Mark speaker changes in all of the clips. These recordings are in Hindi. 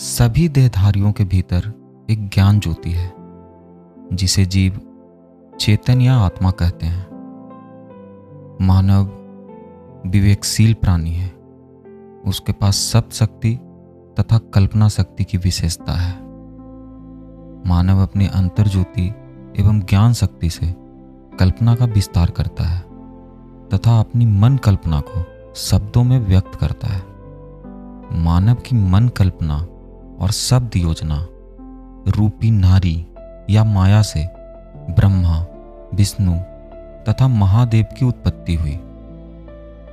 Speaker 1: सभी देहधारियों के भीतर एक ज्ञान ज्योति है जिसे जीव चेतन या आत्मा कहते हैं। मानव विवेकशील प्राणी है। उसके पास शब्द शक्ति तथा कल्पना शक्ति की विशेषता है। मानव अपनी अंतर ज्योति एवं ज्ञान शक्ति से कल्पना का विस्तार करता है तथा अपनी मन कल्पना को शब्दों में व्यक्त करता है। मानव की मन कल्पना और शब्द योजना रूपी नारी या माया से ब्रह्मा, विष्णु तथा महादेव की उत्पत्ति हुई।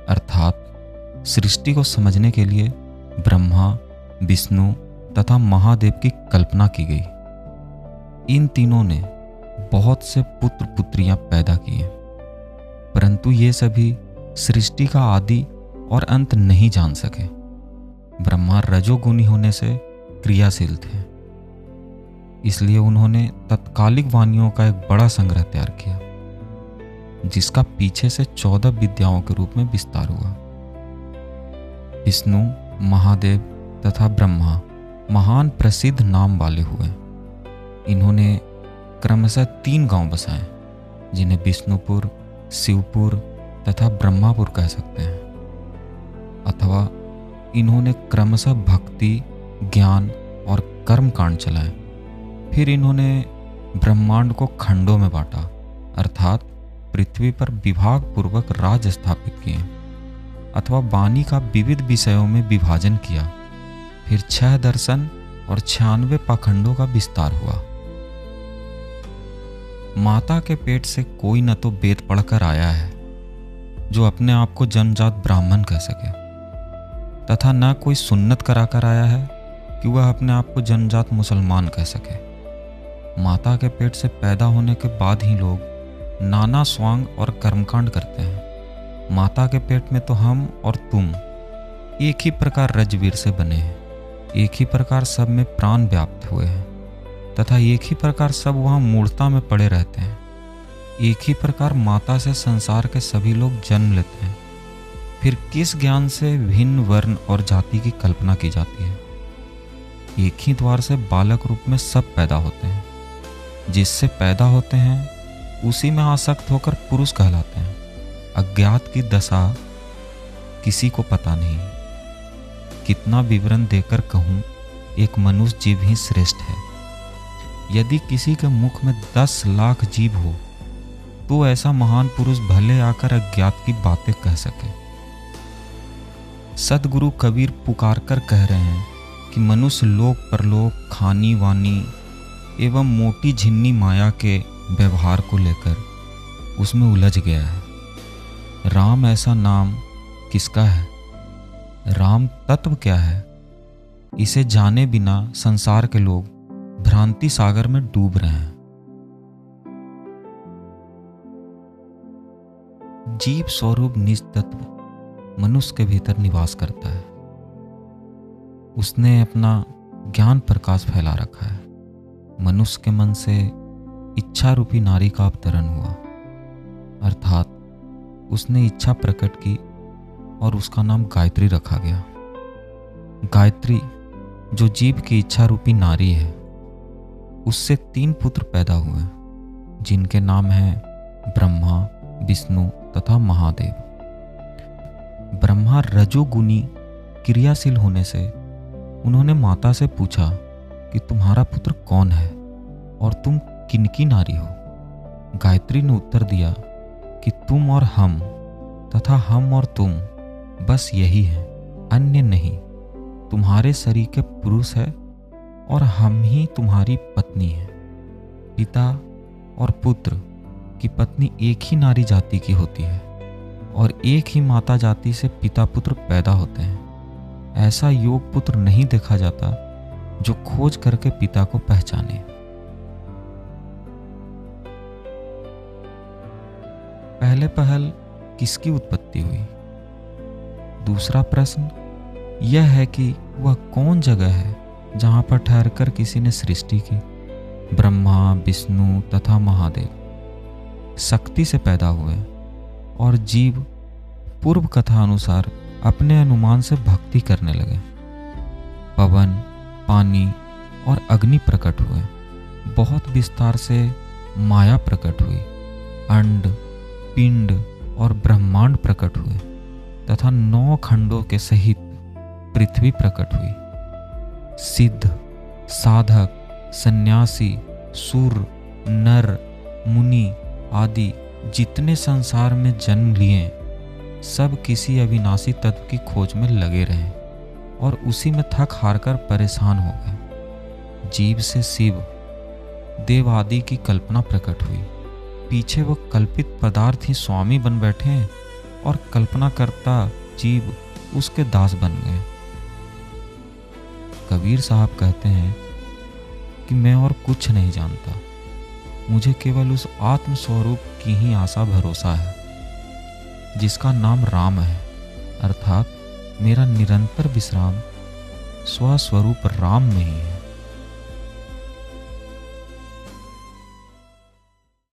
Speaker 1: अर्थात सृष्टि को समझने के लिए ब्रह्मा, विष्णु तथा महादेव की कल्पना की गई। इन तीनों ने बहुत से पुत्र पुत्रियां पैदा किए, परंतु ये सभी सृष्टि का आदि और अंत नहीं जान सके। ब्रह्मा रजोगुणी होने से क्रियाशील थे, इसलिए उन्होंने तत्कालिक वाणियों का एक बड़ा संग्रह तैयार किया, जिसका पीछे से 14 विद्याओं के रूप में विस्तार हुआ। विष्णु, महादेव तथा ब्रह्मा महान प्रसिद्ध नाम वाले हुए। इन्होंने क्रमशः 3 गांव बसाए, जिन्हें विष्णुपुर, शिवपुर तथा ब्रह्मापुर कह सकते हैं। अथवा इन्होंने क्रमशः भक्ति, ज्ञान और कर्म कांड चलाए। फिर इन्होंने ब्रह्मांड को खंडों में बांटा, अर्थात पृथ्वी पर विभाग पूर्वक राज्य स्थापित किए, अथवा वाणी का विविध विषयों में विभाजन किया। फिर 6 दर्शन और 96 पाखंडों का विस्तार हुआ। माता के पेट से कोई न तो वेद पढ़कर आया है जो अपने आप को जन्मजात ब्राह्मण कह सके, तथा न कोई सुन्नत कराकर आया है कि वह अपने आप को जन्मजात मुसलमान कह सके। माता के पेट से पैदा होने के बाद ही लोग नाना स्वांग और कर्मकांड करते हैं। माता के पेट में तो हम और तुम एक ही प्रकार रजवीर से बने हैं, एक ही प्रकार सब में प्राण व्याप्त हुए हैं तथा एक ही प्रकार सब वहाँ मूर्ता में पड़े रहते हैं। एक ही प्रकार माता से संसार के सभी लोग जन्म लेते हैं। फिर किस ज्ञान से भिन्न वर्ण और जाति की कल्पना की जाती है? एक ही द्वार से बालक रूप में सब पैदा होते हैं। जिससे पैदा होते हैं उसी में आसक्त होकर पुरुष कहलाते हैं। अज्ञात की दशा किसी को पता नहीं। कितना विवरण देकर कहूँ, एक मनुष्य जीव ही श्रेष्ठ है। यदि किसी के मुख में 10 लाख जीव हो तो ऐसा महान पुरुष भले आकर अज्ञात की बातें कह सके। सदगुरु कबीर पुकार कर कह रहे हैं कि मनुष्य लोक परलोक, खानी वानी एवं मोटी झिन्नी माया के व्यवहार को लेकर उसमें उलझ गया है। राम ऐसा नाम किसका है? राम तत्व क्या है? इसे जाने बिना संसार के लोग भ्रांति सागर में डूब रहे हैं। जीव स्वरूप निज तत्व मनुष्य के भीतर निवास करता है। उसने अपना ज्ञान प्रकाश फैला रखा है। मनुष्य के मन से इच्छा रूपी नारी का अवतरण हुआ, अर्थात उसने इच्छा प्रकट की और उसका नाम गायत्री रखा गया। गायत्री जो जीव की इच्छा रूपी नारी है, उससे 3 पुत्र पैदा हुए, जिनके नाम हैं ब्रह्मा, विष्णु तथा महादेव। ब्रह्मा रजोगुणी क्रियाशील होने से उन्होंने माता से पूछा कि तुम्हारा पुत्र कौन है और तुम किनकी नारी हो? गायत्री ने उत्तर दिया कि तुम और हम तथा हम और तुम, बस यही है, अन्य नहीं। तुम्हारे शरीर के पुरुष है और हम ही तुम्हारी पत्नी है। पिता और पुत्र की पत्नी एक ही नारी जाति की होती है और एक ही माता जाति से पिता पुत्र पैदा होते हैं। ऐसा योग पुत्र नहीं देखा जाता जो खोज करके पिता को पहचाने। पहले पहल किसकी उत्पत्ति हुई? दूसरा प्रश्न यह है कि वह कौन जगह है जहां पर ठहरकर किसी ने सृष्टि की? ब्रह्मा, विष्णु तथा महादेव शक्ति से पैदा हुए और जीव पूर्व कथा अनुसार अपने अनुमान से भक्ति करने लगे। पवन, पानी और अग्नि प्रकट हुए। बहुत विस्तार से माया प्रकट हुई। अंड, पिंड और ब्रह्मांड प्रकट हुए तथा 9 खंडों के सहित पृथ्वी प्रकट हुई। सिद्ध, साधक, सन्यासी, सुर, नर, मुनि आदि जितने संसार में जन्म लिए सब किसी अविनाशी तत्व की खोज में लगे रहे और उसी में थक हार कर परेशान हो गए। जीव से शिव, देव आदि की कल्पना प्रकट हुई। पीछे वो कल्पित पदार्थ ही स्वामी बन बैठे हैं और कल्पना करता जीव उसके दास बन गए। कबीर साहब कहते हैं कि मैं और कुछ नहीं जानता, मुझे केवल उस आत्म स्वरूप की ही आशा भरोसा है जिसका नाम राम है, अर्थात मेरा निरंतर विश्राम स्वस्वरूप राम में ही है।